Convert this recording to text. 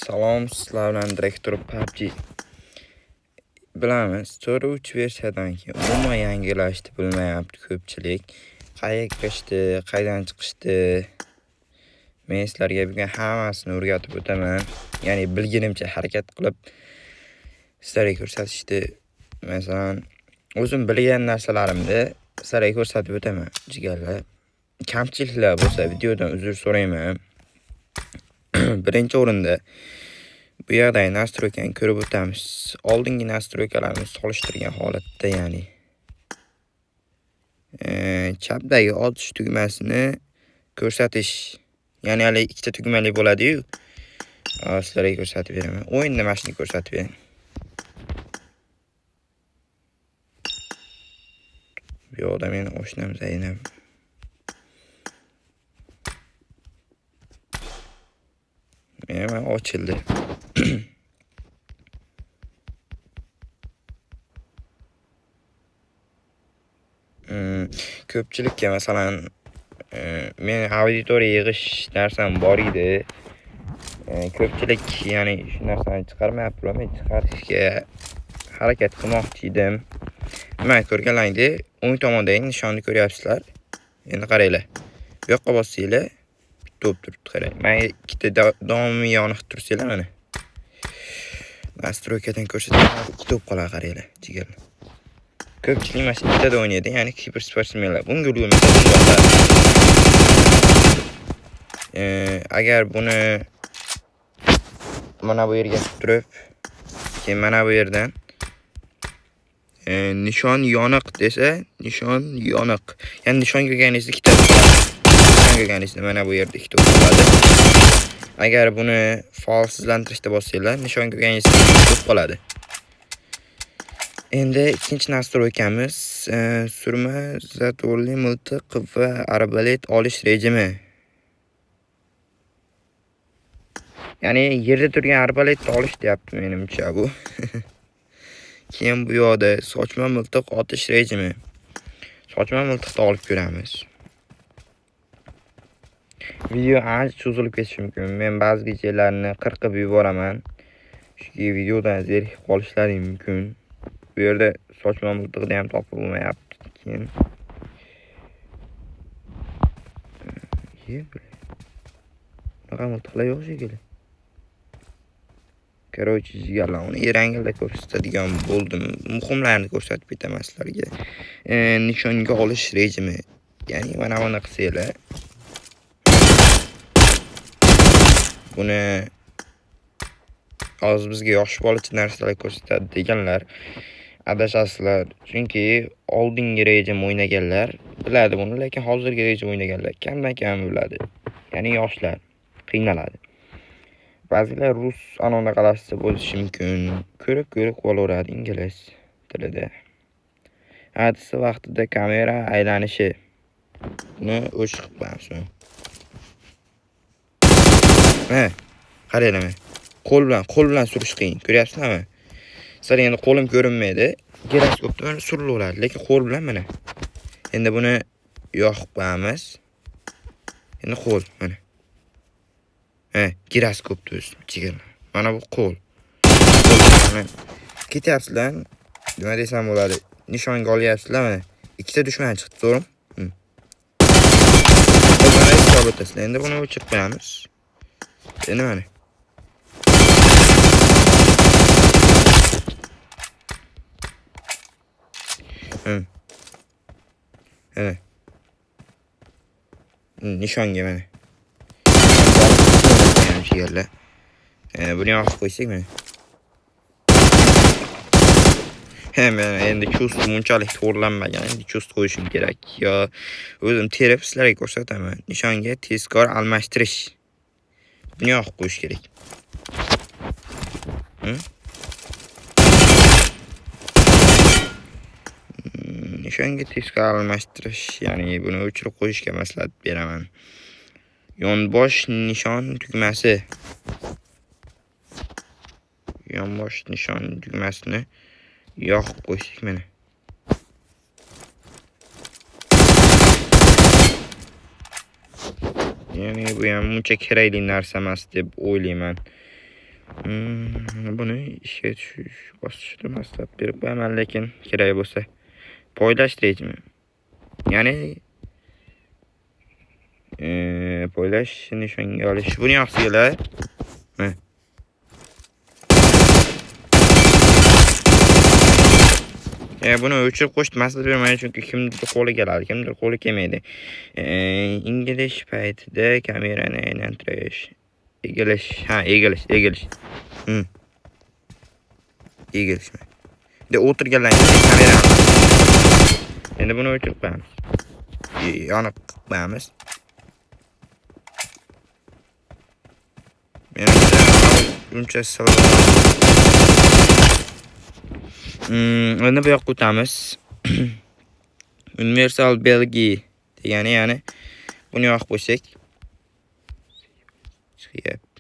Salom, sizlar bilan direktor PUBG. Bilamiz, 4.3 versiyadan keyin umuman yangilashdi bilmayapti ko'pchilik. Qayerga kirishdi, qaydan chiqishdi. Men sizlarga bugun hammasini o'rgatib o'taman. Ya'ni bilganimcha harakat qilib sizlarga ko'rsatishdi. Masalan, o'zim bilgan narsalarimni sizlarga ko'rsatib o'taman, jigarlar. Kamchiliklar bo'lsa videodan uzr so'rayman. Birinchi o'rinda bu yerdagi nastroykani ko'rib o'tamiz. Oldingi nastroykalarni solishtirgan holatda, ya'ni chapdagi otish tugmasini ko'rsatish. Ya'ni hali ikkita tugmali bo'ladi-yu. Sizlarga ko'rsatib beraman. O'yinda mana shuni ko'rsatib beraman. Bu yoqda meni oshnam Zaynab. Mana ochildi. Ko'pchilikka masalan men auditoriya yig'ish narsam bor edi. Ko'pchilik ya'ni shu narsani chiqarmayapti, men chiqarishga harakat qilmoqchi edim. Mana ko'rganlaringda o'ng tomondagi nishonni ko'ryapsizlar. Endi qaranglar. Bu yoqqa bossanglar, bitta to'p turibdi, qarang. Men ikkita doimiy yoniq tursanglar mana. Nastroykadan ko'rsataman, ikki to'p qoladi, qaranglar, jigarlar. Ko'pchilik mana shu ikkita o'ynaydi, ya'ni kibersportsmenlar. Bunga ulgurmasa agar buni mana bu yerga turib, keyin mana bu yerdan nishon yoniq desa, nishon yoniq. Ya'ni nishon ko'rganingizda ikkita nishon ko'rganingizda mana bu yerda ikkita bo'ladi. Agar buni faolsizlantirishda bossanglar, nishon ko'rganingizda ikkita qoladi. Endi ikkinchi nastroykamiz surma, zatorli miltiq va arbalet olish rejimi. Ya'ni yerda turgan arbaletni olish deyapti menimcha bu. Keyin bu yoqda sochma miltiq otish rejimi. Sochma miltiqni olib ko'ramiz. Video ancha cho'zilib ketishi mumkin. Men ba'zi videolarni qirqib yuboraman. Chunki videodan zerikib qolishlari mumkin. Bu yerda sochma miltiqni ham topib bo'lmayapti. Keyin bunaqa miltiqlar yo'q shekilli. Короче, jigarlar, uni erangilda ko'rsatadigan bo'ldim. Muhimlarni ko'rsatib ketaman sizlarga. Nishonga olish rejimi. Ya'ni mana buni qilsanglar. Buni hozir bizga yosh bolacha narsalar ko'rsatadi deganlar adashasizlar. Chunki oldingi rejim o'ynaganlar biladi buni, lekin hozirgi rejim o'ynaganlar kamdan-kam biladi. Ya'ni yoshlar qiynaladi. Ba'zilar rus anaqalashsa bo'lishi mumkin. Ko'rib qolaveradi ingliz tilida. Hadisi vaqtida kamera aylanishi. Buni o'chib qo'yamiz. Qaranglar. Qo'l bilan surish qiyin. Ko'ryapsizlarmi? Sizlar endi qo'lim ko'rinmaydi. Giroskopdan surilaveradi, lekin qo'l bilan mana. Endi buni yoqib qo'yamiz. Endi qo'l mana. Giroskopda o'sib mana bu qo'l. Ketyapsizlar. Nima desam bo'ladi? Nishonga olyapsizlar mana. Ikkita dushman chiqdi, to'g'rimi? Qo'ldan hisob o'tasizlar. Endi buni o'chirib qo'yamiz. Endi mana. Nishonga mana. Jigarlar. Buni yoqib qo'ysak mana. Hemen endi chust bunchalik to'g'rilanmagan. Endi chust qo'yishim kerak. Yo o'zim terib sizlarga ko'rsataman. Nishonga tezkor almashtirish. Buni yoqib qo'yish kerak. Nishonga tezkor almashtirish, ya'ni buni o'chirib qo'yishga maslahat beraman. Yonbosh nishon tugmasi. Yonbosh nishon tugmasini yoqib qo'ysak mana. Ya'ni bu ham uncha kerakli narsa emas deb o'ylayman. Buni ishga tushish bosqichida maslahat berib qo'yaman, lekin kerak bo'lsa poylash rejimi. Ya'ni poylash nishonga olish. Buni yoqsizlar. Buni o'chirib qo'yishni maslahat bermayman, chunki kimdir qo'li keladi, kimdir qo'li kelmaydi. Ingilish paytida kamerani aylantirish. Egilish. Egilish. Egilishmi? O'tirganlarga kamera. Endi buni o'chirib qo'yamiz. Yoniq qo'yamiz. Menimcha uncha sal. Endi bu yoqqa o'tamiz. Universal belgi degani, ya'ni buni yoqib qo'ysak chiqyapti.